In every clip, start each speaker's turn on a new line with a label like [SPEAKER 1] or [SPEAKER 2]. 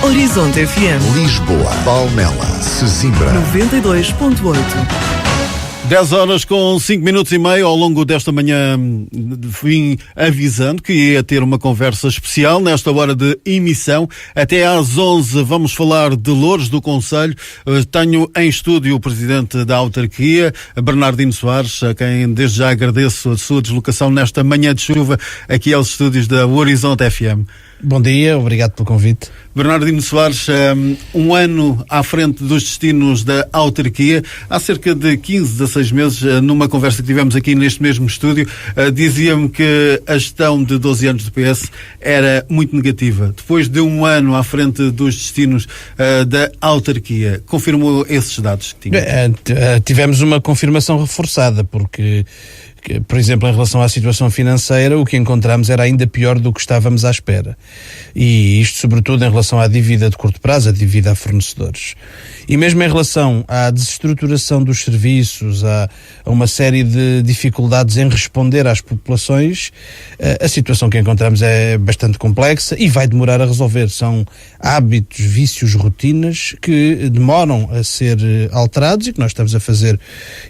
[SPEAKER 1] Horizonte FM.
[SPEAKER 2] Lisboa, Palmela, Sesimbra.
[SPEAKER 1] 92.8.
[SPEAKER 3] 10 horas com 5 minutos e meio. Ao longo desta manhã vim avisando que ia ter uma conversa especial nesta hora de emissão. Até às 11 vamos falar de Loures do Conselho. Tenho em estúdio o presidente da autarquia, Bernardino Soares, a quem desde já agradeço a sua deslocação nesta manhã de chuva aqui aos estúdios da Horizonte FM.
[SPEAKER 4] Bom dia, obrigado pelo convite.
[SPEAKER 3] Bernardino Soares, um ano à frente dos destinos da autarquia. Há cerca de 15, 16 meses, numa conversa que tivemos aqui neste mesmo estúdio, dizia-me que a gestão de 12 anos do PS era muito negativa. Depois de um ano à frente dos destinos da autarquia, confirmou esses dados que tinha?
[SPEAKER 4] Tivemos uma confirmação reforçada, porque, por exemplo, em relação à situação financeira, o que encontramos era ainda pior do que estávamos à espera. E isto, sobretudo, em relação à dívida de curto prazo, a dívida a fornecedores. E mesmo em relação à desestruturação dos serviços, a uma série de dificuldades em responder às populações, a situação que encontramos é bastante complexa e vai demorar a resolver. São hábitos, vícios, rotinas que demoram a ser alterados e que nós estamos a fazer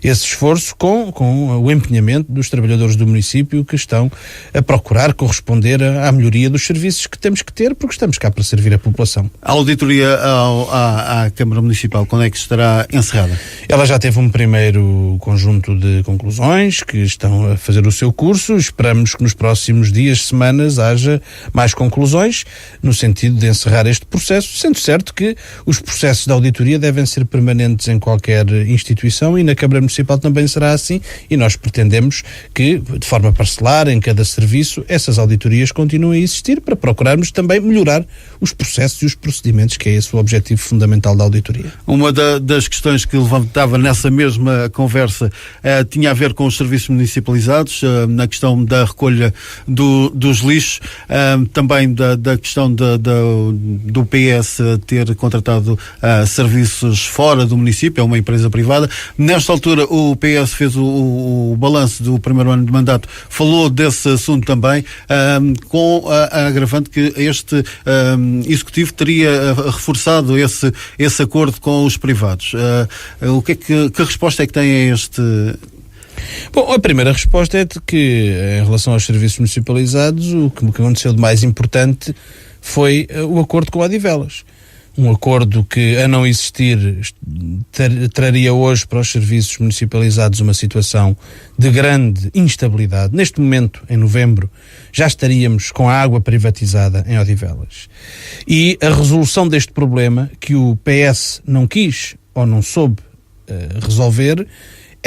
[SPEAKER 4] esse esforço com o empenhamento dos trabalhadores do município que estão a procurar corresponder à melhoria dos serviços que temos que ter, porque estamos cá para servir a população.
[SPEAKER 3] A auditoria à Câmara Municipal, quando é que estará encerrada?
[SPEAKER 4] Ela já teve um primeiro conjunto de conclusões que estão a fazer o seu curso. Esperamos que nos próximos dias, semanas, haja mais conclusões no sentido de encerrar este processo, sendo certo que os processos de auditoria devem ser permanentes em qualquer instituição e na Câmara Municipal também será assim, e nós pretendemos que, de forma parcelar, em cada serviço, essas auditorias continuem a existir para procurarmos também melhorar os processos e os procedimentos, que é esse o objetivo fundamental da auditoria.
[SPEAKER 3] Uma das questões que levantava nessa mesma conversa tinha a ver com os serviços municipalizados, na questão da recolha dos lixos, também da questão do PS ter contratado serviços fora do município, é uma empresa privada. Nesta altura o PS fez o balanço do primeiro ano de mandato, falou desse assunto também, com a agravante que este executivo teria reforçado esse acordo com os privados. Que resposta é que tem a este?
[SPEAKER 4] Bom, a primeira resposta é de que, em relação aos serviços municipalizados, o que aconteceu de mais importante foi o acordo com a Odivelas. Um acordo que, a não existir, traria hoje para os serviços municipalizados uma situação de grande instabilidade. Neste momento, em novembro, já estaríamos com a água privatizada em Odivelas. E a resolução deste problema, que o PS não quis ou não soube resolver,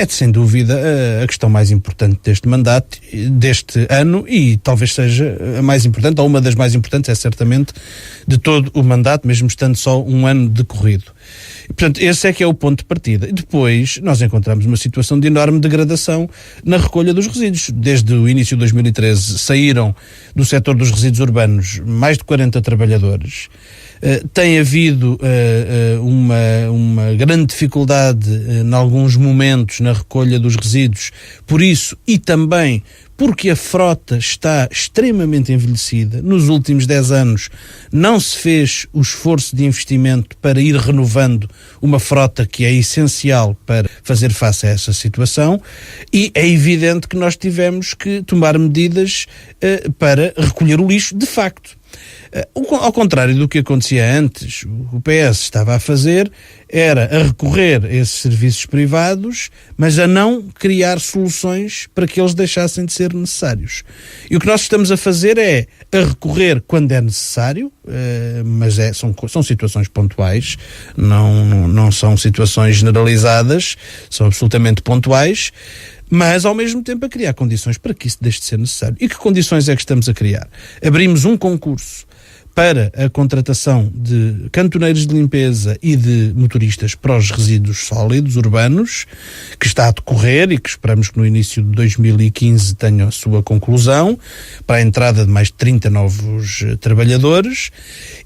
[SPEAKER 4] é, sem dúvida, a questão mais importante deste mandato, deste ano, e talvez seja a mais importante, ou uma das mais importantes, é certamente, de todo o mandato, mesmo estando só um ano decorrido. E, portanto, esse é que é o ponto de partida. E depois nós encontramos uma situação de enorme degradação na recolha dos resíduos. Desde o início de 2013 saíram do setor dos resíduos urbanos mais de 40 trabalhadores. Tem havido uma grande dificuldade em alguns momentos na recolha dos resíduos, por isso, e também porque a frota está extremamente envelhecida. Nos últimos 10 anos não se fez o esforço de investimento para ir renovando uma frota que é essencial para fazer face a essa situação, e é evidente que nós tivemos que tomar medidas para recolher o lixo de facto. Ao contrário do que acontecia antes, o PS estava a fazer era a recorrer a esses serviços privados, mas a não criar soluções para que eles deixassem de ser necessários. E o que nós estamos a fazer é a recorrer quando é necessário, mas são situações pontuais, não são situações generalizadas, são absolutamente pontuais, mas ao mesmo tempo a criar condições para que isso deixe de ser necessário. E que condições é que estamos a criar? Abrimos um concurso para a contratação de cantoneiros de limpeza e de motoristas para os resíduos sólidos urbanos, que está a decorrer e que esperamos que no início de 2015 tenha a sua conclusão, para a entrada de mais de 30 novos trabalhadores,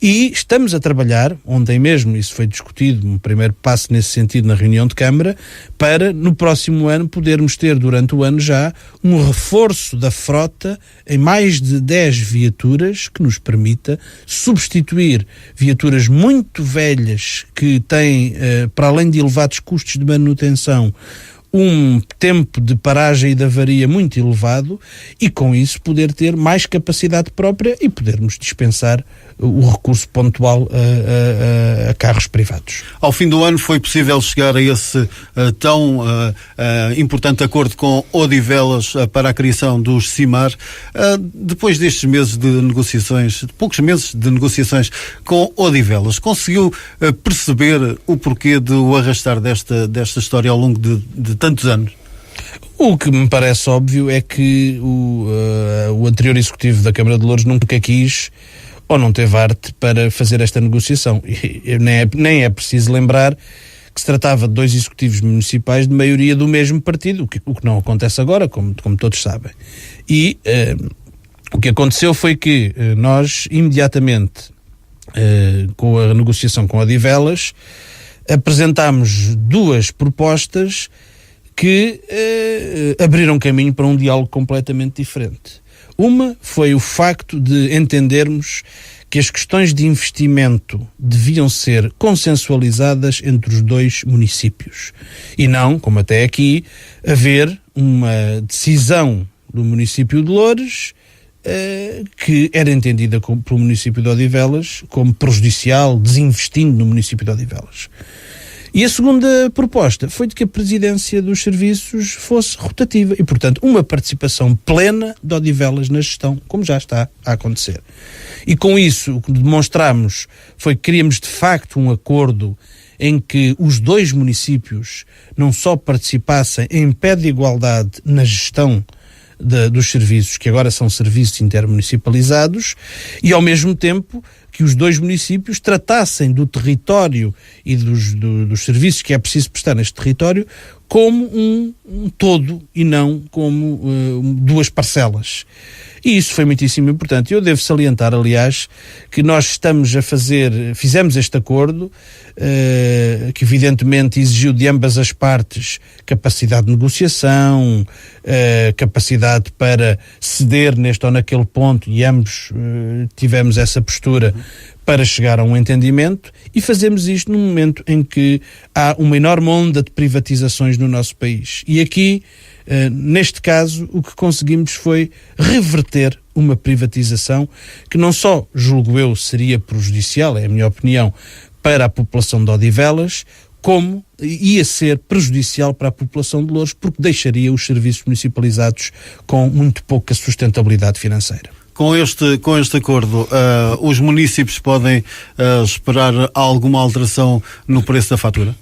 [SPEAKER 4] e estamos a trabalhar, ontem mesmo isso foi discutido, um primeiro passo nesse sentido na reunião de Câmara, para no próximo ano podermos ter durante o ano já um reforço da frota em mais de 10 viaturas que nos permita substituir viaturas muito velhas que têm, para além de elevados custos de manutenção, um tempo de paragem e de avaria muito elevado, e com isso poder ter mais capacidade própria e podermos dispensar o recurso pontual a carros privados.
[SPEAKER 3] Ao fim do ano foi possível chegar a esse tão importante acordo com Odivelas para a criação dos CIMAR. Depois destes meses de negociações, poucos meses de negociações com Odivelas, conseguiu perceber o porquê de o arrastar desta história ao longo de tantos anos?
[SPEAKER 4] O que me parece óbvio é que o anterior executivo da Câmara de Louros nunca quis ou não teve arte para fazer esta negociação. E nem é preciso lembrar que se tratava de 2 executivos municipais de maioria do mesmo partido, o que não acontece agora, como todos sabem. E o que aconteceu foi que nós, imediatamente, com a negociação com a Odivelas, apresentámos 2 propostas que abriram caminho para um diálogo completamente diferente. Uma foi o facto de entendermos que as questões de investimento deviam ser consensualizadas entre os 2 municípios e não, como até aqui, haver uma decisão do município de Loures que era entendida pelo município de Odivelas como prejudicial, desinvestindo no município de Odivelas. E a segunda proposta foi de que a presidência dos serviços fosse rotativa e, portanto, uma participação plena de Odivelas na gestão, como já está a acontecer. E com isso, o que demonstramos foi que queríamos, de facto, um acordo em que os 2 municípios não só participassem em pé de igualdade na gestão dos serviços, que agora são serviços intermunicipalizados, e ao mesmo tempo que os 2 municípios tratassem do território e dos serviços que é preciso prestar neste território como um todo e não como 2 parcelas. E isso foi muitíssimo importante. Eu devo salientar, aliás, que nós fizemos este acordo, que evidentemente exigiu de ambas as partes capacidade de negociação, capacidade para ceder neste ou naquele ponto, e ambos tivemos essa postura para chegar a um entendimento, e fazemos isto num momento em que há uma enorme onda de privatizações no nosso país. E aqui, neste caso, o que conseguimos foi reverter uma privatização que não só, julgo eu, seria prejudicial, é a minha opinião, para a população de Odivelas, como ia ser prejudicial para a população de Louros, porque deixaria os serviços municipalizados com muito pouca sustentabilidade financeira.
[SPEAKER 3] Com este acordo, os municípios podem esperar alguma alteração no preço da fatura?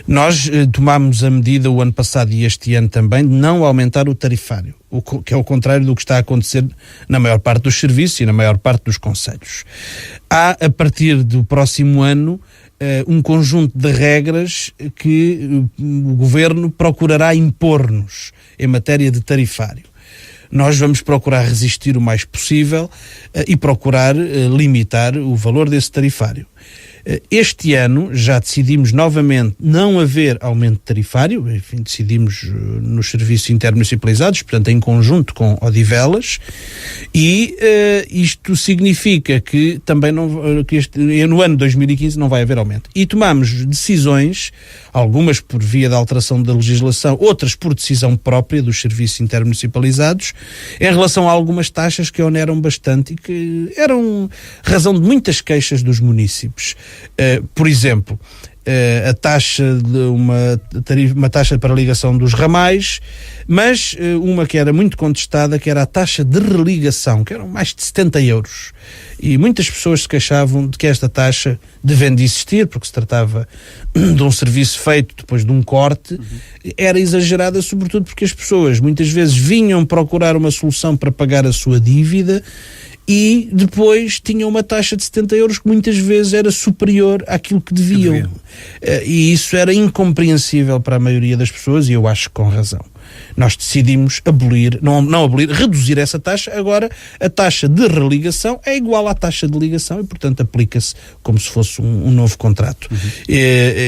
[SPEAKER 4] Nós tomámos a medida o ano passado e este ano também de não aumentar o tarifário, que é o contrário do que está a acontecer na maior parte dos serviços e na maior parte dos concelhos. Há, a partir do próximo ano, um conjunto de regras que o Governo procurará impor-nos em matéria de tarifário. Nós vamos procurar resistir o mais possível e procurar limitar o valor desse tarifário. Este ano já decidimos novamente não haver aumento tarifário, enfim, decidimos nos serviços intermunicipalizados, portanto em conjunto com Odivelas, e isto significa que também no ano 2015 não vai haver aumento. E tomamos decisões, algumas por via da alteração da legislação, outras por decisão própria dos serviços intermunicipalizados, em relação a algumas taxas que oneram bastante e que eram razão de muitas queixas dos municípios. Por exemplo, a taxa de uma taxa para a ligação dos ramais, mas uma que era muito contestada, que era a taxa de religação, que eram mais de 70 euros. E muitas pessoas se queixavam de que esta taxa, devendo existir, porque se tratava de um serviço feito depois de um corte, era exagerada, sobretudo porque as pessoas muitas vezes vinham procurar uma solução para pagar a sua dívida e depois tinham uma taxa de 70 euros que muitas vezes era superior àquilo que deviam. E isso era incompreensível para a maioria das pessoas, e eu acho que com razão. Nós decidimos reduzir essa taxa. Agora a taxa de religação é igual à taxa de ligação e, portanto, aplica-se como se fosse um novo contrato.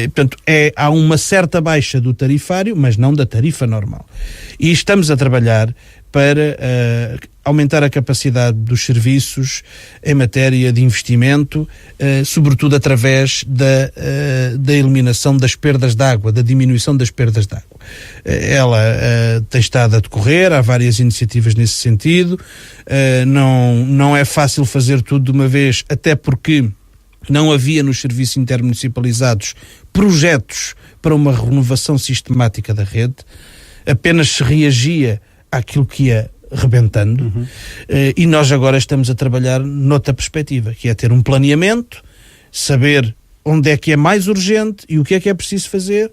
[SPEAKER 4] Portanto, há uma certa baixa do tarifário, mas não da tarifa normal. E estamos a trabalhar para aumentar a capacidade dos serviços em matéria de investimento, sobretudo através da eliminação das perdas de água, da diminuição das perdas de água. Ela tem estado a decorrer, há várias iniciativas nesse sentido, não é fácil fazer tudo de uma vez, até porque não havia nos serviços intermunicipalizados projetos para uma renovação sistemática da rede, apenas se reagia àquilo que ia rebentando, e nós agora estamos a trabalhar noutra perspectiva, que é ter um planeamento, saber onde é que é mais urgente e o que é preciso fazer,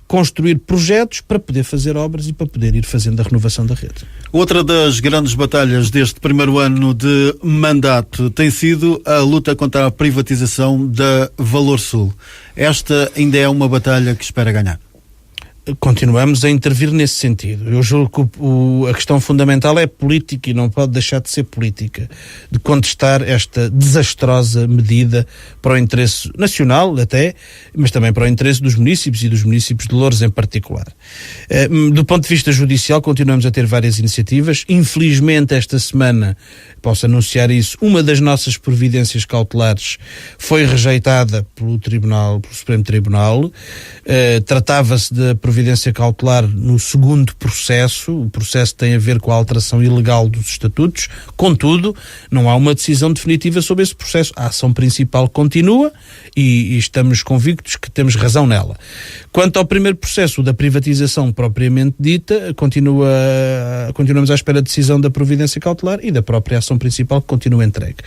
[SPEAKER 4] construir projetos para poder fazer obras e para poder ir fazendo a renovação da rede.
[SPEAKER 3] Outra das grandes batalhas deste primeiro ano de mandato tem sido a luta contra a privatização da Valor Sul. Esta ainda é uma batalha que espera ganhar.
[SPEAKER 4] Continuamos a intervir nesse sentido. Eu julgo que a questão fundamental é política e não pode deixar de ser política, de contestar esta desastrosa medida para o interesse nacional até, mas também para o interesse dos municípios e dos municípios de Loures em particular. Do ponto de vista judicial, continuamos a ter várias iniciativas. Infelizmente, esta semana, posso anunciar isso, uma das nossas providências cautelares foi rejeitada pelo Supremo Tribunal. Tratava-se de providência cautelar no segundo processo. O processo tem a ver com a alteração ilegal dos estatutos. Contudo, não há uma decisão definitiva sobre esse processo. A ação principal continua e estamos convictos que temos razão nela. Quanto ao primeiro processo, o da privatização propriamente dita, continuamos à espera da decisão da providência cautelar e da própria ação principal que continua entregue.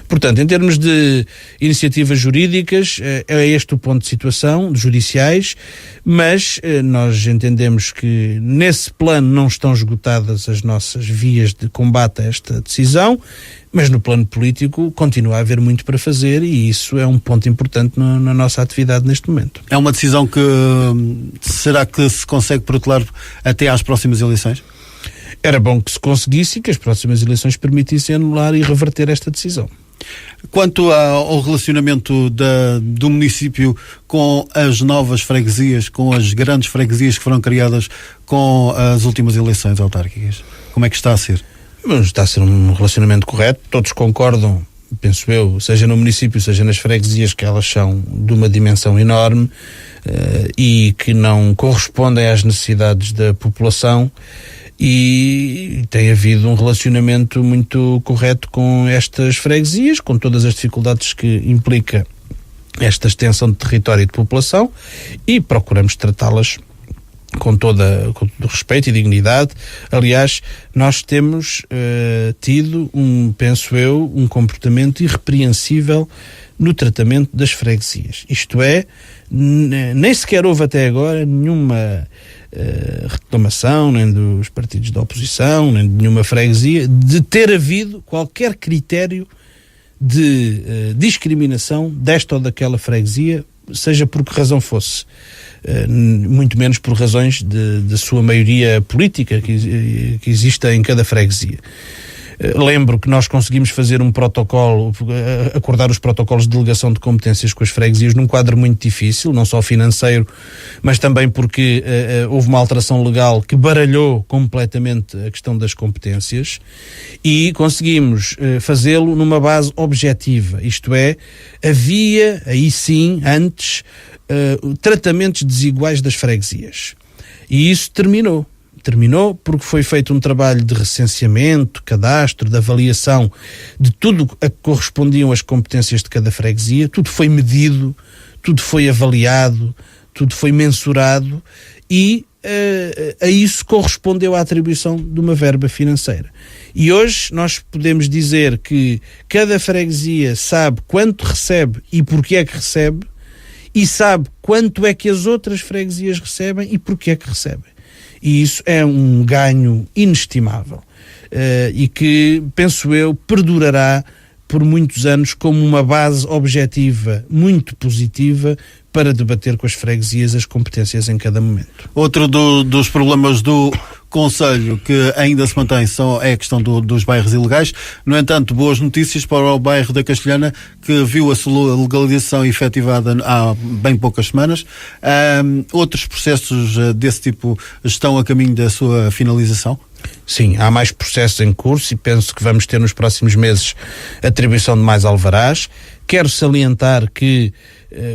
[SPEAKER 4] Portanto, em termos de iniciativas jurídicas, é este o ponto de situação, judiciais, mas nós entendemos que nesse plano não estão esgotadas as nossas vias de combate a esta decisão, mas no plano político continua a haver muito para fazer e isso é um ponto importante na nossa atividade neste momento.
[SPEAKER 3] É uma decisão que será que se consegue protelar até às próximas eleições?
[SPEAKER 4] Era bom que se conseguisse e que as próximas eleições permitissem anular e reverter esta decisão.
[SPEAKER 3] Quanto ao relacionamento do município com as novas freguesias, com as grandes freguesias que foram criadas com as últimas eleições autárquicas, como é que está a ser?
[SPEAKER 4] Está a ser um relacionamento correto, todos concordam, penso eu, seja no município, seja nas freguesias, que elas são de uma dimensão enorme e que não correspondem às necessidades da população, e tem havido um relacionamento muito correto com estas freguesias, com todas as dificuldades que implica esta extensão de território e de população, e procuramos tratá-las com todo respeito e dignidade. Aliás, nós temos tido, penso eu, um comportamento irrepreensível no tratamento das freguesias. Isto é, nem sequer houve até agora nenhuma reclamação, nem dos partidos da oposição, nem de nenhuma freguesia, de ter havido qualquer critério de discriminação desta ou daquela freguesia, seja por que razão fosse. Muito menos por razões da sua maioria política que existe em cada freguesia. Lembro que nós conseguimos fazer um protocolo, acordar os protocolos de delegação de competências com as freguesias num quadro muito difícil, não só financeiro, mas também porque houve uma alteração legal que baralhou completamente a questão das competências, e conseguimos fazê-lo numa base objetiva, isto é, havia aí sim, antes, tratamentos desiguais das freguesias. E isso terminou porque foi feito um trabalho de recenseamento, cadastro, de avaliação de tudo a que correspondiam as competências de cada freguesia, tudo foi medido, tudo foi avaliado, tudo foi mensurado e a isso correspondeu a atribuição de uma verba financeira. E hoje nós podemos dizer que cada freguesia sabe quanto recebe e porque é que recebe, e sabe quanto é que as outras freguesias recebem e porque é que recebem. E isso é um ganho inestimável e que, penso eu, perdurará por muitos anos como uma base objetiva muito positiva para debater com as freguesias as competências em cada momento.
[SPEAKER 3] Outro dos problemas do Conselho que ainda se mantém é a questão dos bairros ilegais. No entanto, boas notícias para o bairro da Castelhana, que viu a sua legalização efetivada há bem poucas semanas. Outros processos desse tipo estão a caminho da sua finalização?
[SPEAKER 4] Sim, há mais processos em curso e penso que vamos ter nos próximos meses atribuição de mais alvarás. Quero salientar que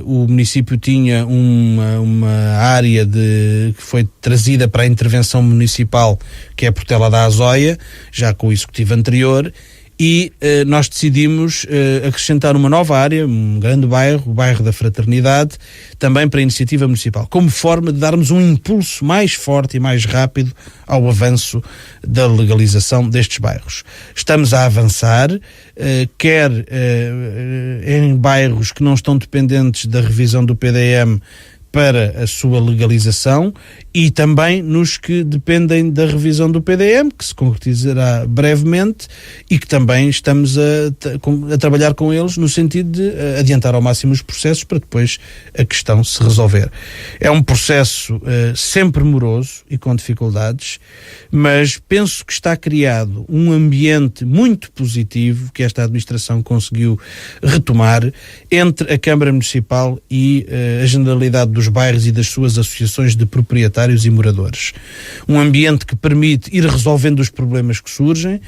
[SPEAKER 4] o município tinha uma área que foi trazida para a intervenção municipal, que é a Portela da Azóia, já com o executivo anterior, e nós decidimos acrescentar uma nova área, um grande bairro, o bairro da Fraternidade, também para a iniciativa municipal, como forma de darmos um impulso mais forte e mais rápido ao avanço da legalização destes bairros. Estamos a avançar, quer em bairros que não estão dependentes da revisão do PDM para a sua legalização e também nos que dependem da revisão do PDM, que se concretizará brevemente e que também estamos a trabalhar com eles no sentido de adiantar ao máximo os processos para depois a questão se resolver. É um processo sempre moroso e com dificuldades, mas penso que está criado um ambiente muito positivo que esta administração conseguiu retomar entre a Câmara Municipal e a Generalidade dos bairros e das suas associações de proprietários e moradores. Um ambiente que permite ir resolvendo os problemas que surgem,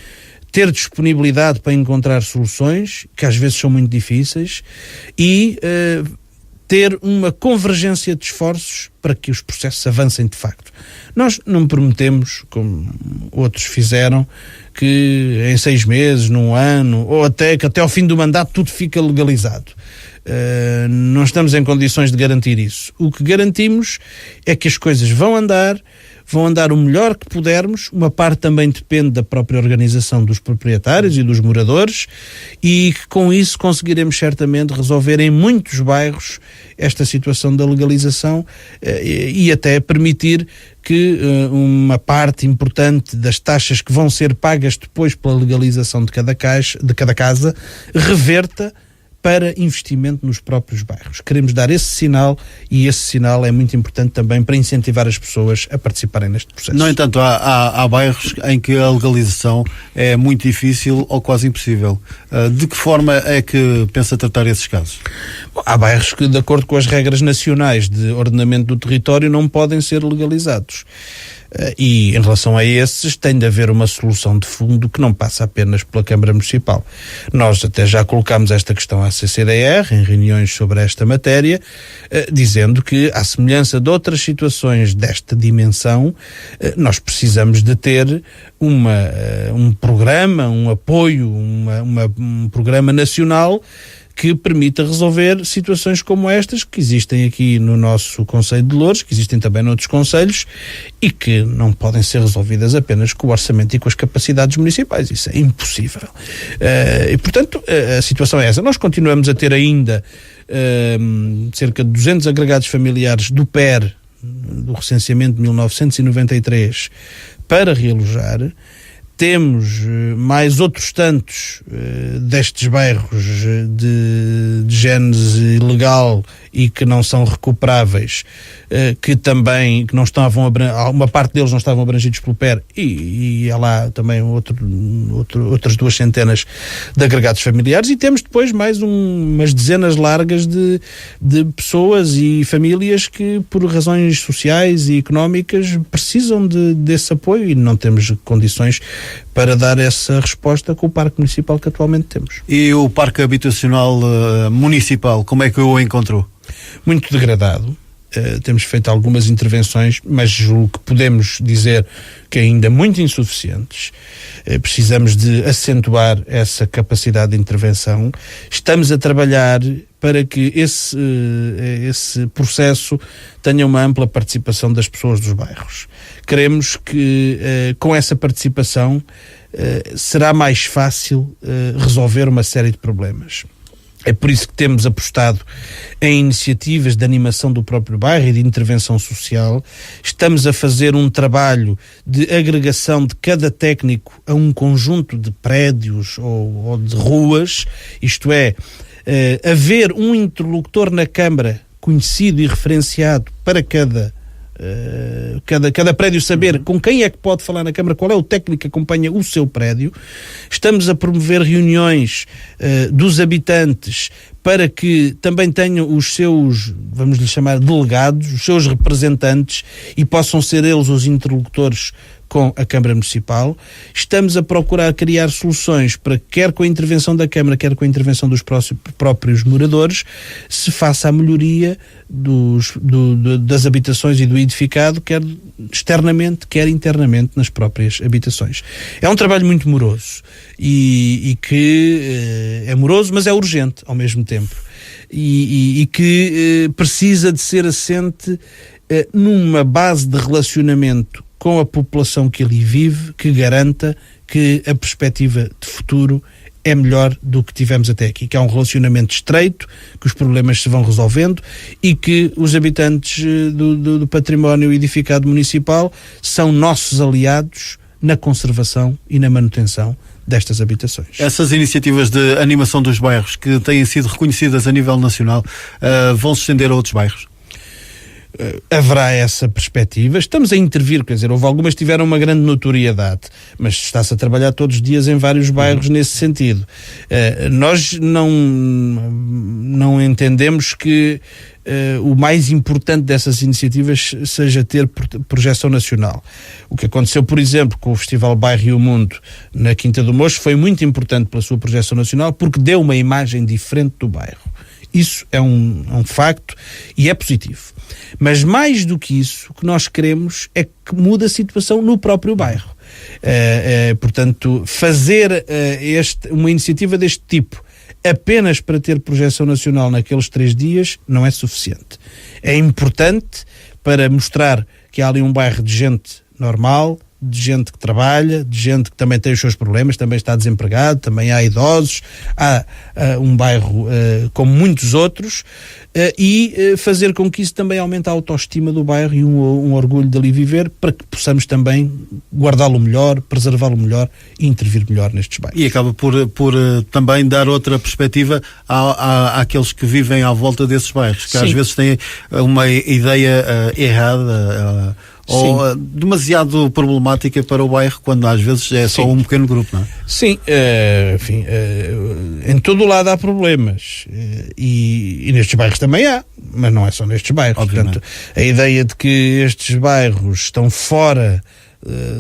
[SPEAKER 4] ter disponibilidade para encontrar soluções, que às vezes são muito difíceis, e ter uma convergência de esforços para que os processos avancem de facto. Nós não prometemos, como outros fizeram, que em 6 meses, num ano, ou até que até ao fim do mandato tudo fica legalizado. Não estamos em condições de garantir isso. O que garantimos é que as coisas vão andar o melhor que pudermos. Uma parte também depende da própria organização dos proprietários e dos moradores, e que com isso conseguiremos certamente resolver em muitos bairros esta situação da legalização e até permitir que uma parte importante das taxas que vão ser pagas depois pela legalização de cada casa reverta para investimento nos próprios bairros. Queremos dar esse sinal, e esse sinal é muito importante também para incentivar as pessoas a participarem neste processo.
[SPEAKER 3] No entanto, há bairros em que a legalização é muito difícil ou quase impossível. De que forma é que pensa tratar esses casos?
[SPEAKER 4] Bom, há bairros que, de acordo com as regras nacionais de ordenamento do território, não podem ser legalizados. E em relação a esses tem de haver uma solução de fundo que não passa apenas pela Câmara Municipal. Nós até já colocámos esta questão à CCDR em reuniões sobre esta matéria, dizendo que, à semelhança de outras situações desta dimensão, nós precisamos de ter um programa, um apoio, um programa nacional que permita resolver situações como estas, que existem aqui no nosso Concelho de Loures, que existem também noutros concelhos, e que não podem ser resolvidas apenas com o orçamento e com as capacidades municipais. Isso é impossível. E, portanto, a situação é essa. Nós continuamos a ter ainda cerca de 200 agregados familiares do PER, do recenseamento de 1993, para realojar. Temos mais outros tantos destes bairros de gênese ilegal e que não são recuperáveis, que não estavam uma parte deles não estavam abrangidos pelo PER, e há lá também outras 200 de agregados familiares, e temos depois mais umas dezenas largas de pessoas e famílias que, por razões sociais e económicas, precisam desse apoio, e não temos condições para dar essa resposta com o parque municipal que atualmente temos.
[SPEAKER 3] E o parque habitacional municipal, como é que o encontrou?
[SPEAKER 4] Muito degradado. Temos feito algumas intervenções, mas julgo que podemos dizer que ainda muito insuficientes. Precisamos de acentuar essa capacidade de intervenção. Estamos a trabalhar para que esse processo tenha uma ampla participação das pessoas dos bairros. Queremos que com essa participação será mais fácil resolver uma série de problemas. É por isso que temos apostado em iniciativas de animação do próprio bairro e de intervenção social. Estamos a fazer um trabalho de agregação de cada técnico a um conjunto de prédios ou de ruas, isto é, haver um interlocutor na Câmara conhecido e referenciado para cada prédio, saber com quem é que pode falar na Câmara, qual é o técnico que acompanha o seu prédio. Estamos a promover reuniões dos habitantes para que também tenham os seus, vamos lhe chamar, delegados, os seus representantes, e possam ser eles os interlocutores com a Câmara Municipal. Estamos a procurar criar soluções para, quer com a intervenção da Câmara, quer com a intervenção dos próprios moradores, se faça a melhoria das habitações e do edificado, quer externamente, quer internamente nas próprias habitações. É um trabalho muito moroso e que é moroso, mas é urgente ao mesmo tempo. E que precisa de ser assente numa base de relacionamento com a população que ali vive, que garanta que a perspectiva de futuro é melhor do que tivemos até aqui, que é um relacionamento estreito, que os problemas se vão resolvendo e que os habitantes do património edificado municipal são nossos aliados na conservação e na manutenção destas habitações.
[SPEAKER 3] Essas iniciativas de animação dos bairros que têm sido reconhecidas a nível nacional vão se estender a outros bairros?
[SPEAKER 4] Haverá essa perspectiva. Estamos a intervir, quer dizer, houve algumas que tiveram uma grande notoriedade, mas está-se a trabalhar todos os dias em vários bairros nesse sentido. Nós não entendemos que o mais importante dessas iniciativas seja ter projeção nacional. O que aconteceu, por exemplo, com o Festival Bairro e o Mundo na Quinta do Mocho foi muito importante pela sua projeção nacional, porque deu uma imagem diferente do bairro. Isso é um facto e é positivo. Mas mais do que isso, o que nós queremos é que mude a situação no próprio bairro. Portanto, fazer uma iniciativa deste tipo apenas para ter projeção nacional naqueles 3 dias não é suficiente. É importante para mostrar que há ali um bairro de gente normal, de gente que trabalha, de gente que também tem os seus problemas, também está desempregado, também há idosos, há um bairro como muitos outros, e fazer com que isso também aumente a autoestima do bairro e um orgulho de ali viver, para que possamos também guardá-lo melhor, preservá-lo melhor e intervir melhor nestes bairros.
[SPEAKER 3] E acaba por também dar outra perspectiva àqueles que vivem à volta desses bairros, que às vezes têm uma ideia errada, ou demasiado problemática para o bairro, quando às vezes é só um pequeno grupo, não é? Sim,
[SPEAKER 4] em todo o lado há problemas, e nestes bairros também há, mas não é só nestes bairros.
[SPEAKER 3] Obviamente.
[SPEAKER 4] Portanto, a ideia de que estes bairros estão fora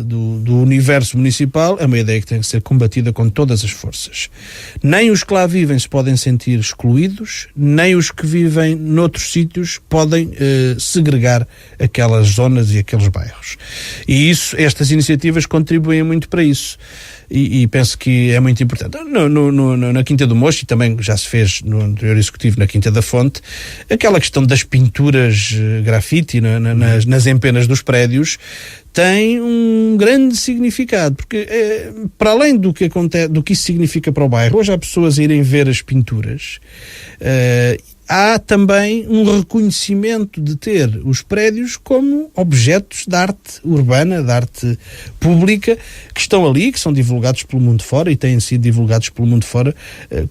[SPEAKER 4] do universo municipal é uma ideia que tem que ser combatida com todas as forças. Nem os que lá vivem se podem sentir excluídos, nem os que vivem noutros sítios podem segregar aquelas zonas e aqueles bairros. E estas iniciativas contribuem muito para isso. E penso que é muito importante. Na Quinta do Mocho, e também já se fez no anterior executivo na Quinta da Fonte, aquela questão das pinturas grafite nas empenas dos prédios tem um grande significado, porque para além do que isso significa para o bairro, hoje há pessoas a irem ver as pinturas, há também um reconhecimento de ter os prédios como objetos de arte urbana, de arte pública, que estão ali, que são divulgados pelo mundo fora e têm sido divulgados pelo mundo fora.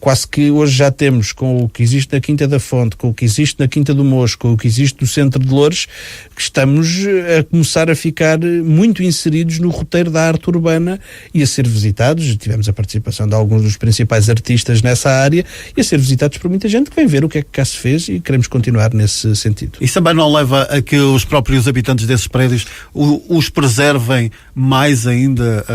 [SPEAKER 4] Quase que hoje já temos, com o que existe na Quinta da Fonte, com o que existe na Quinta do Mocho, com o que existe no Centro de Loures, que estamos a começar a ficar muito inseridos no roteiro da arte urbana e a ser visitados. Tivemos a participação de alguns dos principais artistas nessa área e a ser visitados por muita gente que vem ver o que é que cá se fez, e queremos continuar nesse sentido.
[SPEAKER 3] Isso também não leva a que os próprios habitantes desses prédios os preservem mais ainda,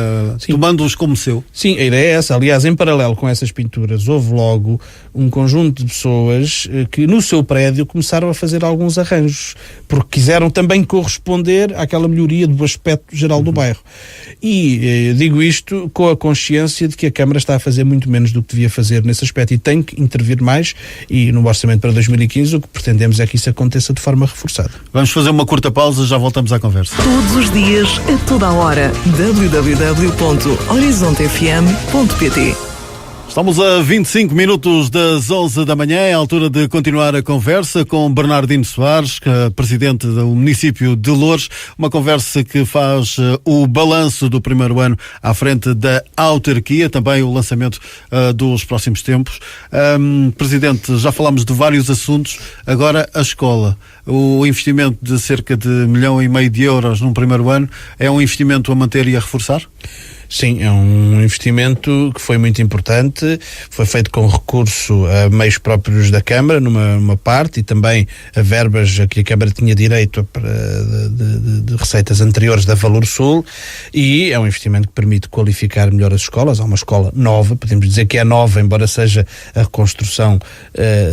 [SPEAKER 3] tomando-os como seu?
[SPEAKER 4] Sim, a ideia é essa. Aliás, em paralelo com essas pinturas, houve logo um conjunto de pessoas que no seu prédio começaram a fazer alguns arranjos, porque quiseram também corresponder àquela melhoria do aspecto geral do bairro. E digo isto com a consciência de que a Câmara está a fazer muito menos do que devia fazer nesse aspecto e tem que intervir mais, e no orçamento para 2015 o que pretendemos é que isso aconteça de forma reforçada.
[SPEAKER 3] Vamos fazer uma curta pausa, já voltamos à conversa.
[SPEAKER 1] Todos os dias, a toda a hora. www.horizontefm.pt.
[SPEAKER 3] Estamos a 25 minutos das 11 da manhã, é a altura de continuar a conversa com Bernardino Soares, presidente do município de Loures, uma conversa que faz o balanço do primeiro ano à frente da autarquia, também o lançamento dos próximos tempos. Presidente, já falámos de vários assuntos, agora a escola. O investimento de cerca de 1,5 milhão de euros num primeiro ano é um investimento a manter e a reforçar?
[SPEAKER 4] Sim, é um investimento que foi muito importante, foi feito com recurso a meios próprios da Câmara, numa parte, e também a verbas a que a Câmara tinha direito de receitas anteriores da Valor Sul, e é um investimento que permite qualificar melhor as escolas. Há uma escola nova, podemos dizer que é nova, embora seja a reconstrução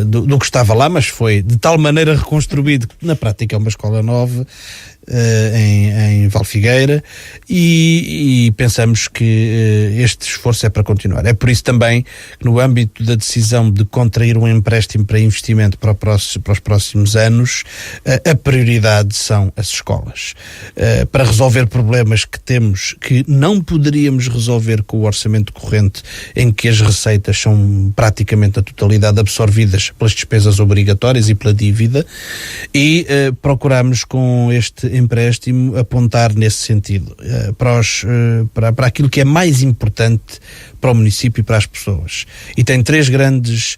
[SPEAKER 4] do que estava lá, mas foi de tal maneira reconstruído que na prática é uma escola nova, em Valfigueira, e pensamos que este esforço é para continuar. É por isso também que no âmbito da decisão de contrair um empréstimo para investimento para os próximos anos, a prioridade são as escolas. Para resolver problemas que temos, que não poderíamos resolver com o orçamento corrente, em que as receitas são praticamente a totalidade absorvidas pelas despesas obrigatórias e pela dívida, e procuramos com este empréstimo apontar nesse sentido, para aquilo que é mais importante para o município e para as pessoas. E tem 3 grandes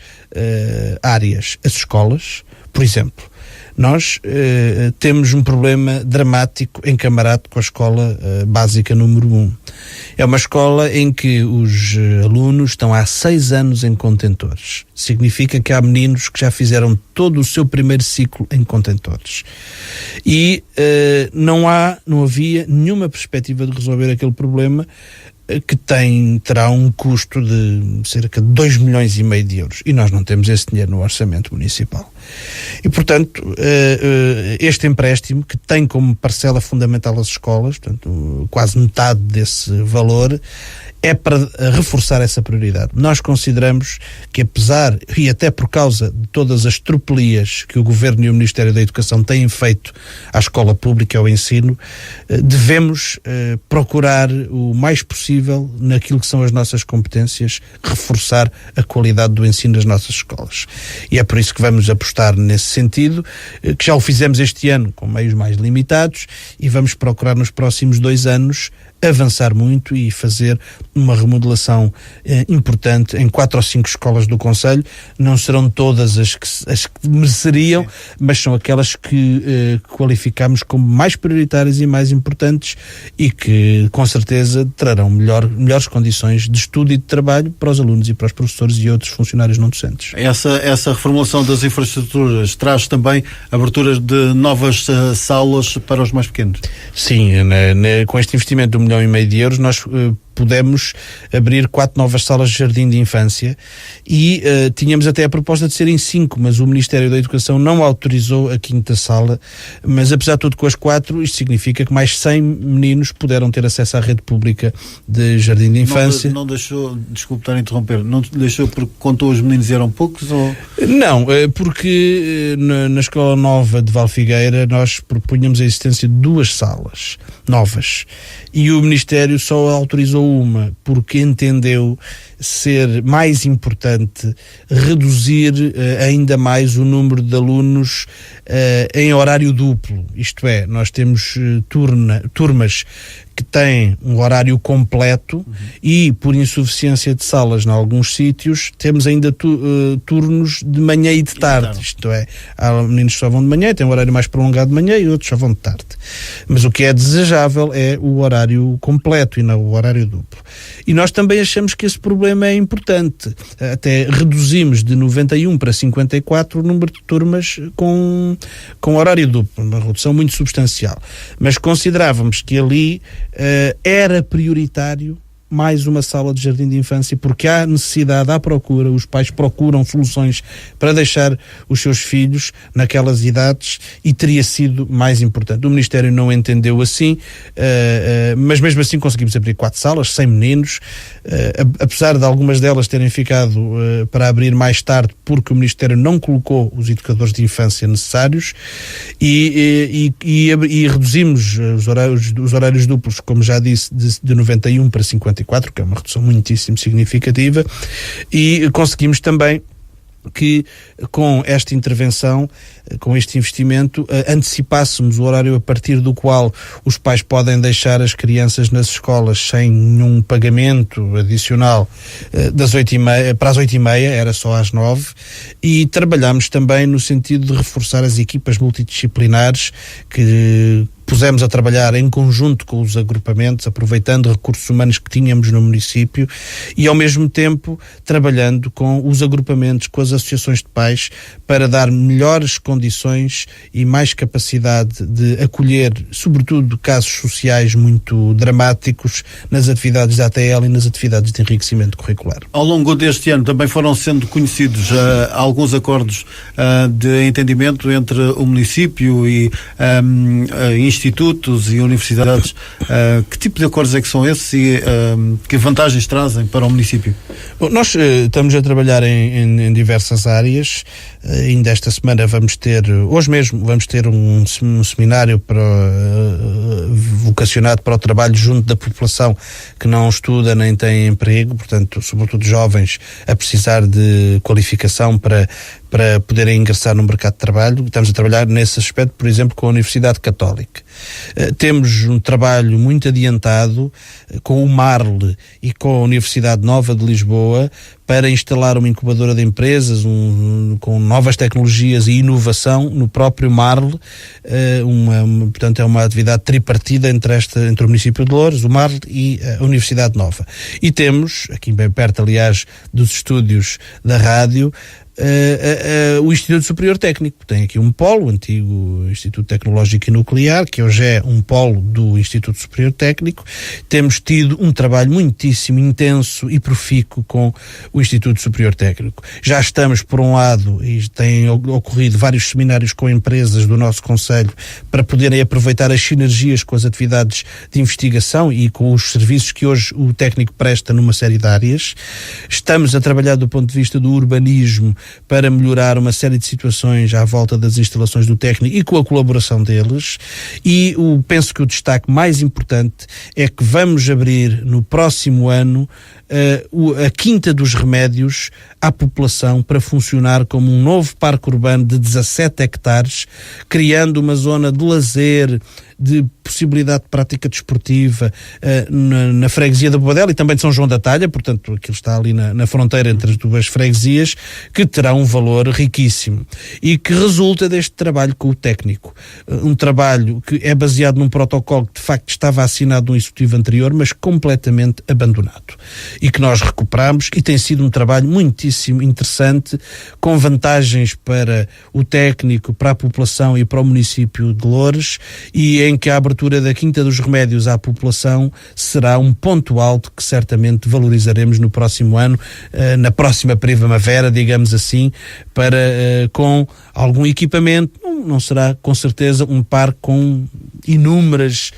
[SPEAKER 4] áreas. As escolas, por exemplo. Nós temos um problema dramático em Camarate com a escola básica número 1. É uma escola em que os alunos estão há 6 anos em contentores. Significa que há meninos que já fizeram todo o seu primeiro ciclo em contentores. E não havia nenhuma perspectiva de resolver aquele problema, que terá um custo de cerca de 2,5 milhões de euros. E nós não temos esse dinheiro no orçamento municipal. E, portanto, este empréstimo, que tem como parcela fundamental as escolas, portanto, quase metade desse valor, é para reforçar essa prioridade. Nós consideramos que, apesar, e até por causa de todas as tropelias que o Governo e o Ministério da Educação têm feito à escola pública e ao ensino, devemos procurar o mais possível, naquilo que são as nossas competências, reforçar a qualidade do ensino nas nossas escolas. E é por isso que vamos apostar nesse sentido, que já o fizemos este ano com meios mais limitados, e vamos procurar nos próximos 2 anos avançar muito e fazer uma remodelação importante em 4 ou 5 escolas do concelho. Não serão todas as que mereceriam, mas são aquelas que qualificamos como mais prioritárias e mais importantes, e que com certeza trarão melhores condições de estudo e de trabalho para os alunos e para os professores e outros funcionários não docentes.
[SPEAKER 3] Essa reformulação das infraestruturas traz também aberturas de novas salas para os mais pequenos?
[SPEAKER 4] Sim, com este investimento de 1,5 milhão de euros, nós pudemos abrir 4 novas salas de jardim de infância, e tínhamos até a proposta de serem 5, mas o Ministério da Educação não autorizou a 5ª sala. Mas apesar de tudo, com as 4, isto significa que mais 100 meninos puderam ter acesso à rede pública de jardim de infância.
[SPEAKER 3] Não deixou, desculpe estar a interromper, não deixou porque contou os meninos e eram poucos? Ou?
[SPEAKER 4] Não, porque na Escola Nova de Valfigueira nós propunhamos a existência de 2 salas novas, e o Ministério só autorizou uma, porque entendeu ser mais importante reduzir ainda mais o número de alunos em horário duplo. Isto é, nós temos turmas que têm um horário completo, e por insuficiência de salas em alguns sítios temos ainda turnos de manhã e de tarde. Isto é, há meninos que só vão de manhã, têm um horário mais prolongado de manhã, e outros só vão de tarde. Mas o que é desejável é o horário completo e não o horário duplo. E nós também achamos que esse problema é importante. Até reduzimos de 91 para 54 o número de turmas com horário duplo, uma redução muito substancial. Mas considerávamos que ali era prioritário mais uma sala de jardim de infância, porque há necessidade, há procura, os pais procuram soluções para deixar os seus filhos naquelas idades, e teria sido mais importante. O Ministério não entendeu assim, mas mesmo assim conseguimos abrir 4 salas, 100 meninos, apesar de algumas delas terem ficado para abrir mais tarde, porque o Ministério não colocou os educadores de infância necessários, e reduzimos os horários duplos, como já disse, de 91 para 54, que é uma redução muitíssimo significativa, e conseguimos também que com esta intervenção, com este investimento, antecipássemos o horário a partir do qual os pais podem deixar as crianças nas escolas sem nenhum pagamento adicional, das 8h30 para as 8h30, era só às 9, e trabalhámos também no sentido de reforçar as equipas multidisciplinares que pusemos a trabalhar em conjunto com os agrupamentos, aproveitando recursos humanos que tínhamos no município e, ao mesmo tempo, trabalhando com os agrupamentos, com as associações de pais, para dar melhores condições e mais capacidade de acolher, sobretudo, casos sociais muito dramáticos nas atividades da ATL e nas atividades de enriquecimento curricular.
[SPEAKER 3] Ao longo deste ano também foram sendo conhecidos alguns acordos de entendimento entre o município e institutos e universidades. Que tipo de acordos é que são esses e que vantagens trazem para o município?
[SPEAKER 4] Bom, nós estamos a trabalhar em diversas áreas. Ainda esta semana hoje mesmo vamos ter um seminário vocacionado para o trabalho junto da população que não estuda nem tem emprego, portanto, sobretudo jovens a precisar de qualificação para poderem ingressar no mercado de trabalho. Estamos a trabalhar nesse aspecto, por exemplo, com a Universidade Católica. Temos um trabalho muito adiantado com o Marle e com a Universidade Nova de Lisboa para instalar uma incubadora de empresas com novas tecnologias e inovação no próprio Marle. Portanto, é uma atividade tripartida entre o município de Loures, o Marle e a Universidade Nova. E temos, aqui bem perto, aliás, dos estúdios da rádio, o Instituto Superior Técnico. Tem aqui um polo, o antigo Instituto Tecnológico e Nuclear, que hoje é um polo do Instituto Superior Técnico. Temos tido um trabalho muitíssimo intenso e profícuo com o Instituto Superior Técnico. Já estamos, por um lado, e têm ocorrido vários seminários com empresas do nosso concelho para poderem aproveitar as sinergias com as atividades de investigação e com os serviços que hoje o técnico presta numa série de áreas. Estamos a trabalhar do ponto de vista do urbanismo para melhorar uma série de situações à volta das instalações do técnico e com a colaboração deles. E penso que o destaque mais importante é que vamos abrir no próximo ano a Quinta dos Remédios à população para funcionar como um novo parque urbano de 17 hectares, criando uma zona de lazer, de possibilidade de prática desportiva na freguesia da Bobadela e também de São João da Talha, portanto aquilo está ali na fronteira entre as duas freguesias, que terá um valor riquíssimo e que resulta deste trabalho com o técnico. Um trabalho que é baseado num protocolo que de facto estava assinado no executivo anterior, mas completamente abandonado. E que nós recuperamos e tem sido um trabalho muitíssimo interessante, com vantagens para o técnico, para a população e para o município de Loures, e em que a abertura da Quinta dos Remédios à população será um ponto alto que certamente valorizaremos no próximo ano, na próxima primavera, digamos assim, com algum equipamento. Não será com certeza um parque com inúmeros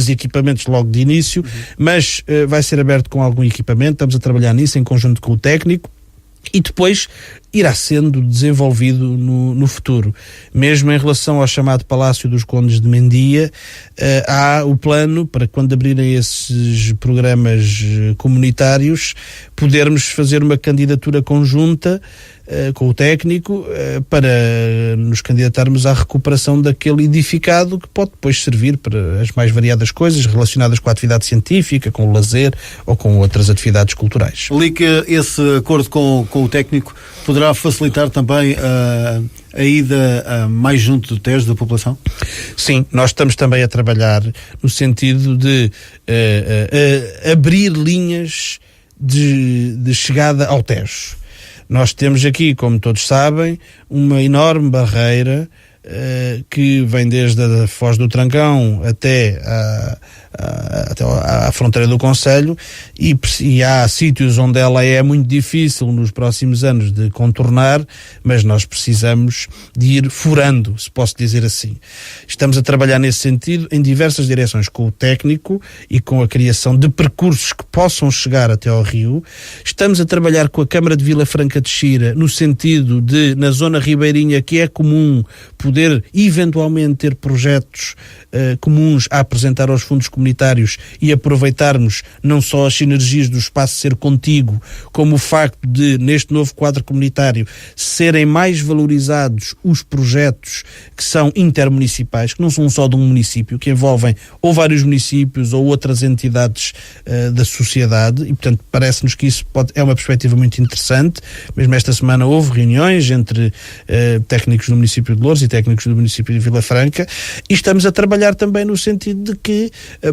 [SPEAKER 4] equipamentos logo de início, mas vai ser aberto com algum equipamento. Estamos a trabalhar nisso em conjunto com o técnico e depois irá sendo desenvolvido no futuro. Mesmo em relação ao chamado Palácio dos Condes de Mendia, há o plano para, quando abrirem esses programas comunitários, podermos fazer uma candidatura conjunta com o técnico para nos candidatarmos à recuperação daquele edificado, que pode depois servir para as mais variadas coisas relacionadas com a atividade científica, com o lazer ou com outras atividades culturais.
[SPEAKER 3] Ali que esse acordo com o técnico poderá facilitar também a ida mais junto do Tejo da população?
[SPEAKER 4] Sim, nós estamos também a trabalhar no sentido de abrir linhas de chegada ao Tejo. Nós temos aqui, como todos sabem, uma enorme barreira que vem desde a Foz do Trancão até à fronteira do concelho, e há sítios onde ela é muito difícil nos próximos anos de contornar, mas nós precisamos de ir furando, se posso dizer assim. Estamos a trabalhar nesse sentido em diversas direções com o técnico e com a criação de percursos que possam chegar até ao rio. Estamos a trabalhar com a Câmara de Vila Franca de Xira no sentido de, na zona ribeirinha, que é comum poder eventualmente ter projetos comuns a apresentar aos fundos comunitários comunitários e aproveitarmos não só as sinergias do espaço ser contíguo, como o facto de, neste novo quadro comunitário, serem mais valorizados os projetos que são intermunicipais, que não são só de um município, que envolvem ou vários municípios ou outras entidades da sociedade, e portanto parece-nos que isso é uma perspectiva muito interessante. Mesmo esta semana houve reuniões entre técnicos do município de Loures e técnicos do município de Vila Franca, e estamos a trabalhar também no sentido de que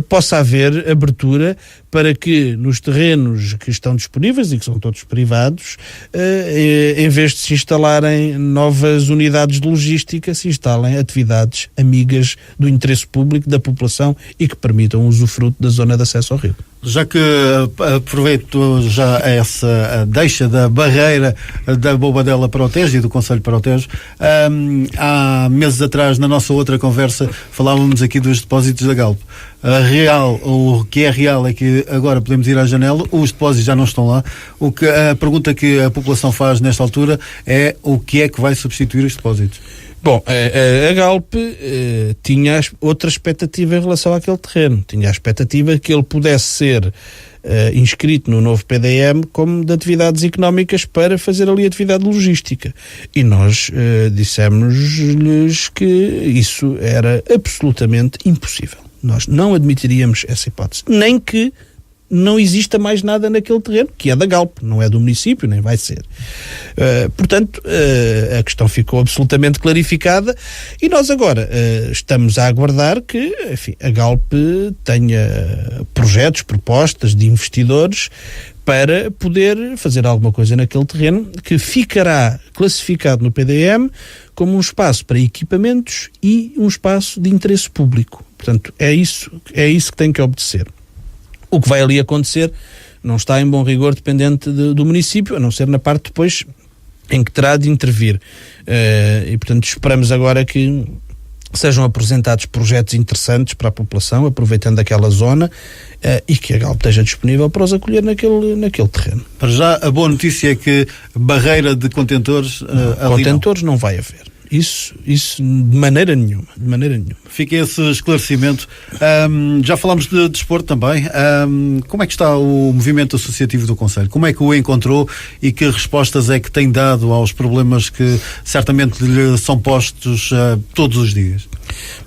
[SPEAKER 4] possa haver abertura para que nos terrenos que estão disponíveis e que são todos privados, em vez de se instalarem novas unidades de logística, se instalem atividades amigas do interesse público da população e que permitam o usufruto da zona de acesso ao rio.
[SPEAKER 3] Já que aproveito já essa deixa da barreira da Bobadela para o Tejo e do Concelho para o Tejo, há meses atrás, na nossa outra conversa, falávamos aqui dos depósitos da Galp. O que é real é que agora podemos ir à janela, os depósitos já não estão lá. A pergunta que a população faz nesta altura é: o que é que vai substituir os depósitos?
[SPEAKER 4] Bom, a Galp tinha outra expectativa em relação àquele terreno. Tinha a expectativa que ele pudesse ser inscrito no novo PDM como de atividades económicas para fazer ali atividade logística. E nós dissemos-lhes que isso era absolutamente impossível. Nós não admitiríamos essa hipótese. Nem que não exista mais nada naquele terreno, que é da Galp, não é do município, nem vai ser. Portanto, a questão ficou absolutamente clarificada e nós agora estamos a aguardar que, enfim, a Galp tenha projetos, propostas de investidores para poder fazer alguma coisa naquele terreno que ficará classificado no PDM como um espaço para equipamentos e um espaço de interesse público. Portanto, é isso que tem que obedecer. O que vai ali acontecer não está em bom rigor dependente do município, a não ser na parte depois em que terá de intervir. E, portanto, esperamos agora que sejam apresentados projetos interessantes para a população, aproveitando aquela zona, e que a Galp esteja disponível para os acolher naquele terreno.
[SPEAKER 3] Para já, a boa notícia é que barreira de contentores
[SPEAKER 4] contentores não vai haver. Isso de maneira nenhuma.
[SPEAKER 3] Fica esse esclarecimento. Já falámos de desporto também. Como é que está o movimento associativo do Concelho? Como é que o encontrou e que respostas é que tem dado aos problemas que certamente lhe são postos todos os dias?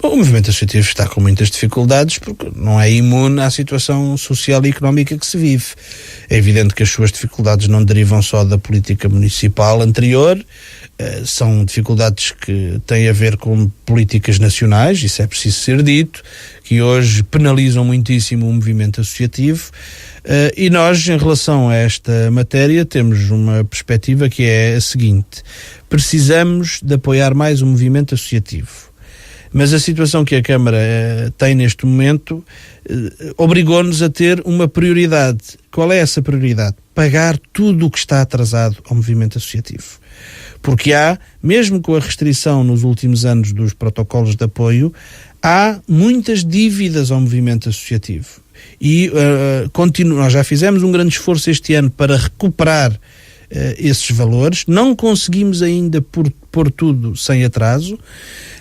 [SPEAKER 4] Bom, o movimento associativo está com muitas dificuldades porque não é imune à situação social e económica que se vive. É evidente que as suas dificuldades não derivam só da política municipal anterior, são dificuldades que têm a ver com políticas nacionais, isso é preciso ser dito, que hoje penalizam muitíssimo o movimento associativo, e nós, em relação a esta matéria, temos uma perspectiva que é a seguinte: precisamos de apoiar mais o movimento associativo. Mas a situação que a Câmara tem neste momento obrigou-nos a ter uma prioridade. Qual é essa prioridade? Pagar tudo o que está atrasado ao movimento associativo. Porque mesmo com a restrição nos últimos anos dos protocolos de apoio, há muitas dívidas ao movimento associativo. E nós já fizemos um grande esforço este ano para recuperar esses valores, não conseguimos ainda pôr tudo sem atraso.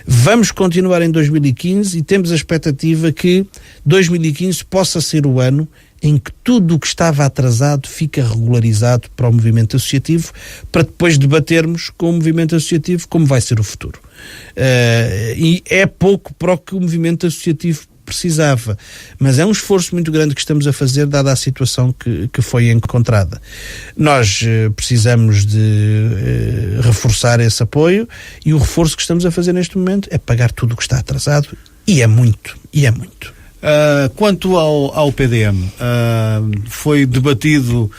[SPEAKER 4] Vamos continuar em 2015 e temos a expectativa que 2015 possa ser o ano em que tudo o que estava atrasado fica regularizado para o movimento associativo, para depois debatermos com o movimento associativo como vai ser o futuro. E é pouco para o que o movimento associativo precisava, mas é um esforço muito grande que estamos a fazer dada a situação que foi encontrada. Nós precisamos de reforçar esse apoio e o reforço que estamos a fazer neste momento é pagar tudo o que está atrasado, e é muito.
[SPEAKER 3] Quanto ao PDM, foi debatido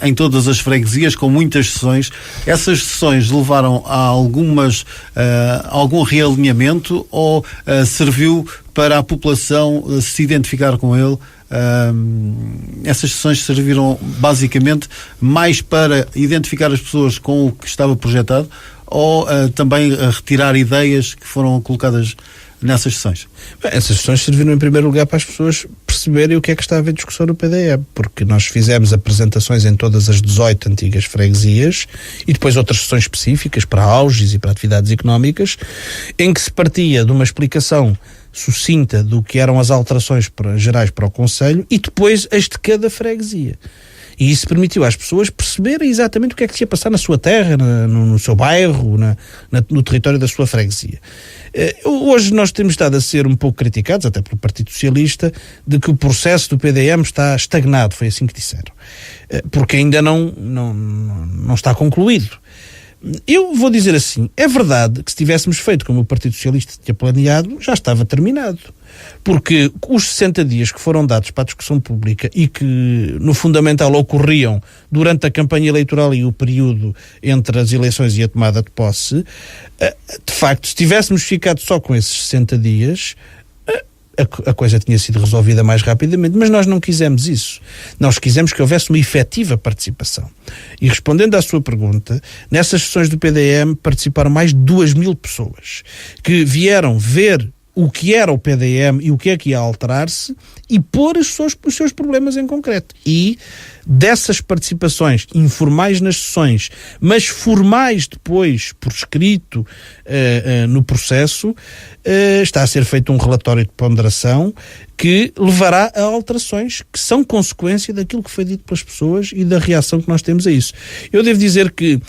[SPEAKER 3] em todas as freguesias, com muitas sessões. Essas sessões levaram a algum realinhamento ou serviu para a população se identificar com ele? Essas sessões serviram basicamente mais para identificar as pessoas com o que estava projetado ou também a retirar ideias que foram colocadas nessas sessões?
[SPEAKER 4] Bem, essas sessões serviram em primeiro lugar para as pessoas perceberem o que é que está a haver discussão no PDM, porque nós fizemos apresentações em todas as 18 antigas freguesias e depois outras sessões específicas para auges e para atividades económicas, em que se partia de uma explicação sucinta do que eram as alterações gerais para o Conselho e depois as de cada freguesia. E isso permitiu às pessoas perceberem exatamente o que é que se ia passar na sua terra, no seu bairro, no território da sua freguesia. Hoje nós temos estado a ser um pouco criticados, até pelo Partido Socialista, de que o processo do PDM está estagnado, foi assim que disseram. Porque ainda não está concluído. Eu vou dizer assim, é verdade que se tivéssemos feito como o Partido Socialista tinha planeado, já estava terminado. Porque os 60 dias que foram dados para a discussão pública e que, no fundamental, ocorriam durante a campanha eleitoral e o período entre as eleições e a tomada de posse, de facto, se tivéssemos ficado só com esses 60 dias, a coisa tinha sido resolvida mais rapidamente, mas nós não quisemos isso. Nós quisemos que houvesse uma efetiva participação. E respondendo à sua pergunta, nessas sessões do PDM participaram mais de 2.000 pessoas que vieram ver o que era o PDM e o que é que ia alterar-se e pôr os seus problemas em concreto. E dessas participações informais nas sessões, mas formais depois, por escrito, no processo, está a ser feito um relatório de ponderação que levará a alterações que são consequência daquilo que foi dito pelas pessoas e da reação que nós temos a isso. Eu devo dizer que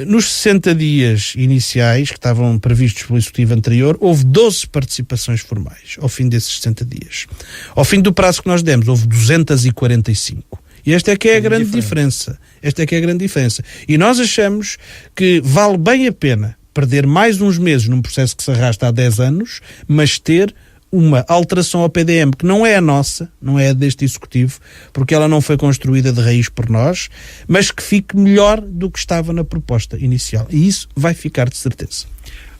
[SPEAKER 4] nos 60 dias iniciais que estavam previstos pelo Executivo anterior, houve 12 participações formais ao fim desses 60 dias. Ao fim do prazo que nós demos, houve 245. E esta é que é a grande diferença. Esta é que é a grande diferença. E nós achamos que vale bem a pena perder mais uns meses num processo que se arrasta há 10 anos, mas ter uma alteração ao PDM que não é a nossa, não é a deste Executivo, porque ela não foi construída de raiz por nós, mas que fique melhor do que estava na proposta inicial. E isso vai ficar de certeza.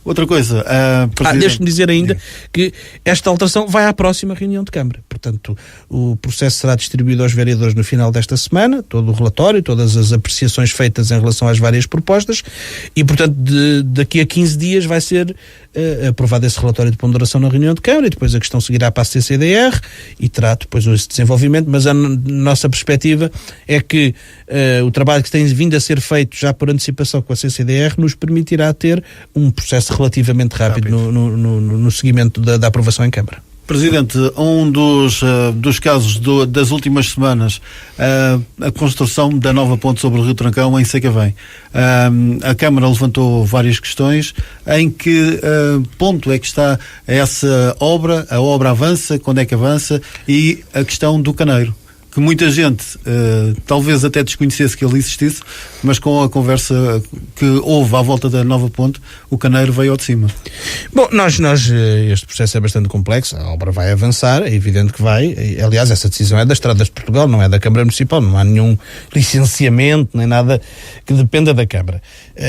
[SPEAKER 3] Outra coisa...
[SPEAKER 4] Deixe-me dizer ainda que esta alteração vai à próxima reunião de Câmara. Portanto, o processo será distribuído aos vereadores no final desta semana, todo o relatório, todas as apreciações feitas em relação às várias propostas, e, portanto, daqui a 15 dias vai ser aprovado esse relatório de ponderação na reunião de Câmara, e depois a questão seguirá para a CCDR, e terá depois esse desenvolvimento, mas a nossa perspectiva é que o trabalho que tem vindo a ser feito já por antecipação com a CCDR nos permitirá ter um processo relativamente rápido. No seguimento da aprovação em Câmara.
[SPEAKER 3] Presidente, um dos casos das últimas semanas, a construção da nova ponte sobre o Rio Trancão em Sacavém. A Câmara levantou várias questões. Em que ponto é que está essa obra? A obra avança? Quando é que avança? E a questão do caneiro, que muita gente talvez até desconhecesse que ele existisse, mas com a conversa que houve à volta da nova ponte, o caneiro veio ao de cima.
[SPEAKER 4] Bom, este processo é bastante complexo, a obra vai avançar, é evidente que vai. Aliás, essa decisão é das Estradas de Portugal, não é da Câmara Municipal, não há nenhum licenciamento, nem nada que dependa da Câmara.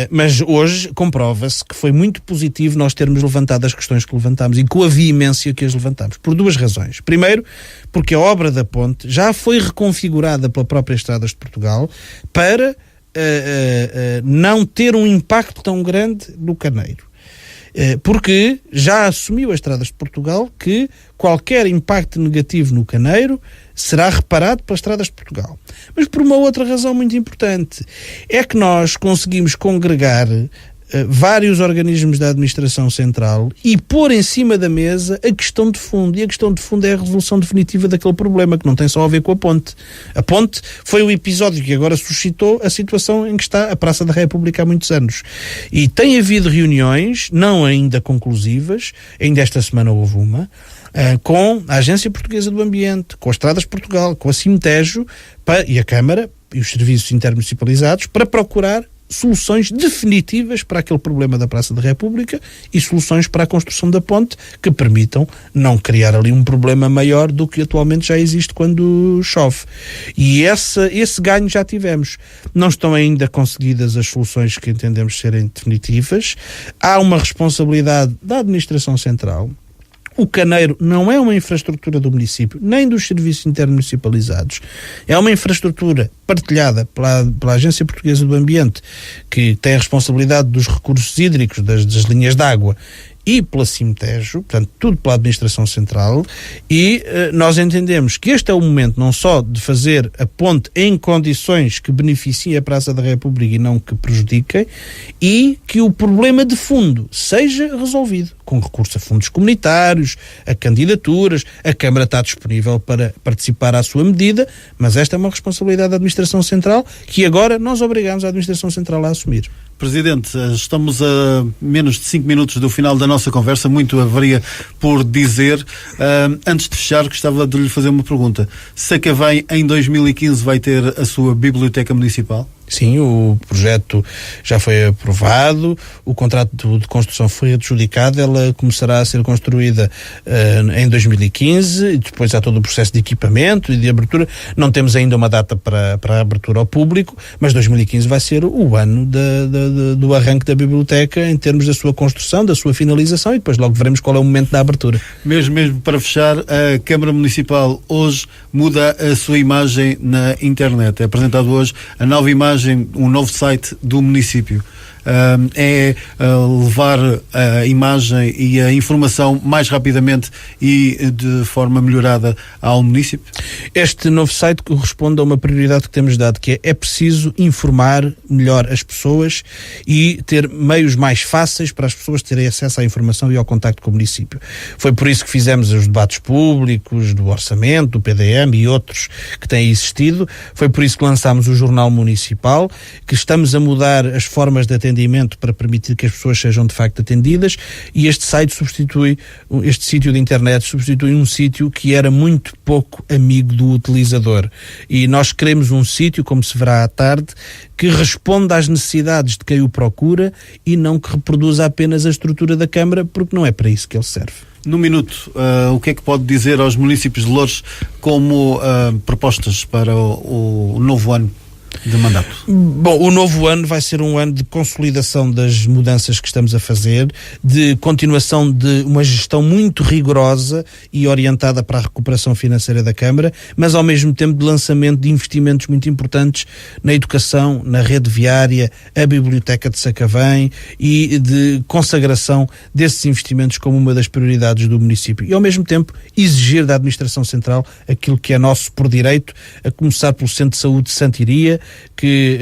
[SPEAKER 4] Mas hoje comprova-se que foi muito positivo nós termos levantado as questões que levantámos e com a veemência que as levantámos, por duas razões. Primeiro, porque a obra da ponte já foi reconfigurada pela própria Estradas de Portugal para não ter um impacto tão grande no caneiro. Porque já assumiu a Estradas de Portugal que qualquer impacto negativo no caneiro será reparado pelas Estradas de Portugal. Mas por uma outra razão muito importante, é que nós conseguimos congregar vários organismos da administração central e pôr em cima da mesa a questão de fundo. E a questão de fundo é a resolução definitiva daquele problema, que não tem só a ver com a ponte. A ponte foi o episódio que agora suscitou a situação em que está a Praça da República há muitos anos. E tem havido reuniões, não ainda conclusivas, ainda esta semana houve uma, com a Agência Portuguesa do Ambiente, com as Estradas de Portugal, com a Cimtejo e a Câmara e os serviços intermunicipalizados para procurar soluções definitivas para aquele problema da Praça da República e soluções para a construção da ponte que permitam não criar ali um problema maior do que atualmente já existe quando chove. E esse ganho já tivemos. Não estão ainda conseguidas as soluções que entendemos serem definitivas. Há uma responsabilidade da Administração Central. O caneiro não é uma infraestrutura do município, nem dos serviços intermunicipalizados. É uma infraestrutura partilhada pela Agência Portuguesa do Ambiente, que tem a responsabilidade dos recursos hídricos, das linhas de água, e pela Cimtejo, portanto, tudo pela Administração Central, e nós entendemos que este é o momento não só de fazer a ponte em condições que beneficiem a Praça da República e não que prejudiquem, e que o problema de fundo seja resolvido, com recurso a fundos comunitários, a candidaturas. A Câmara está disponível para participar à sua medida, mas esta é uma responsabilidade da Administração Central que agora nós obrigamos a Administração Central a assumir.
[SPEAKER 3] Presidente, estamos a menos de 5 minutos do final da nossa conversa, muito haveria por dizer. Antes de fechar, gostava de lhe fazer uma pergunta. Sacavém, em 2015, vai ter a sua Biblioteca Municipal?
[SPEAKER 4] Sim, o projeto já foi aprovado, o contrato de construção foi adjudicado, ela começará a ser construída em 2015, e depois há todo o processo de equipamento e de abertura. Não temos ainda uma data para a abertura ao público, mas 2015 vai ser o ano do arranque da biblioteca em termos da sua construção, da sua finalização, e depois logo veremos qual é o momento da abertura.
[SPEAKER 3] Mesmo para fechar, a Câmara Municipal hoje muda a sua imagem na internet. É apresentado hoje a nova imagem, um novo site do município. Levar a imagem e a informação mais rapidamente e de forma melhorada ao município?
[SPEAKER 4] Este novo site corresponde a uma prioridade que temos dado, que é preciso informar melhor as pessoas e ter meios mais fáceis para as pessoas terem acesso à informação e ao contacto com o município. Foi por isso que fizemos os debates públicos, do orçamento, do PDM e outros que têm existido. Foi por isso que lançámos o Jornal Municipal, que estamos a mudar as formas de atendimento para permitir que as pessoas sejam de facto atendidas, e este sítio de internet substitui um sítio que era muito pouco amigo do utilizador, e nós queremos um sítio, como se verá à tarde, que responda às necessidades de quem o procura e não que reproduza apenas a estrutura da Câmara, porque não é para isso que ele serve.
[SPEAKER 3] No minuto, o que é que pode dizer aos municípios de Loures como propostas para o novo ano de mandato?
[SPEAKER 4] Bom, o novo ano vai ser um ano de consolidação das mudanças que estamos a fazer, de continuação de uma gestão muito rigorosa e orientada para a recuperação financeira da Câmara, mas ao mesmo tempo de lançamento de investimentos muito importantes na educação, na rede viária, a Biblioteca de Sacavém, e de consagração desses investimentos como uma das prioridades do município. E ao mesmo tempo exigir da Administração Central aquilo que é nosso por direito, a começar pelo Centro de Saúde de Santiria, que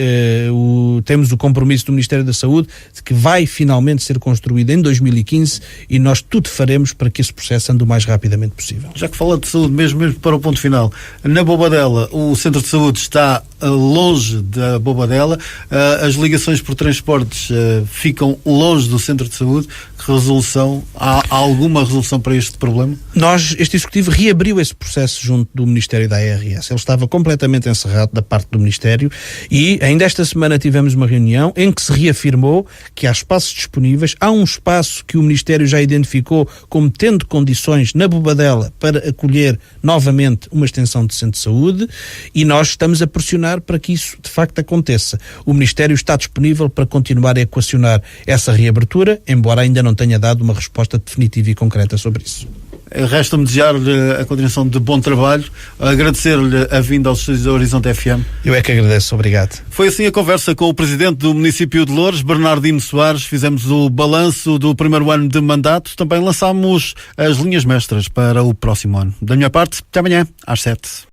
[SPEAKER 4] temos o compromisso do Ministério da Saúde de que vai finalmente ser construído em 2015, e nós tudo faremos para que esse processo ande o mais rapidamente possível.
[SPEAKER 3] Já que fala de saúde, mesmo para o ponto final, na Bobadela, o Centro de Saúde está longe da Bobadela, as ligações por transportes ficam longe do Centro de Saúde. Que resolução? Há alguma resolução para este problema?
[SPEAKER 4] Este Executivo reabriu esse processo junto do Ministério da ARS. Ele estava completamente encerrado da parte do Ministério, e ainda esta semana tivemos uma reunião em que se reafirmou que há espaços disponíveis. Há um espaço que o Ministério já identificou como tendo condições na Bobadela para acolher novamente uma extensão de centro de saúde, e nós estamos a pressionar para que isso de facto aconteça. O Ministério está disponível para continuar a equacionar essa reabertura, embora ainda não tenha dado uma resposta definitiva e concreta sobre isso.
[SPEAKER 3] Resta-me desejar-lhe a continuação de bom trabalho, agradecer-lhe a vinda aos estúdios da Horizonte FM.
[SPEAKER 4] Eu é que agradeço, obrigado.
[SPEAKER 3] Foi assim a conversa com o Presidente do município de Loures, Bernardino Soares. Fizemos o balanço do primeiro ano de mandato, também lançámos as linhas mestras para o próximo ano. Da minha parte, até amanhã, às 7.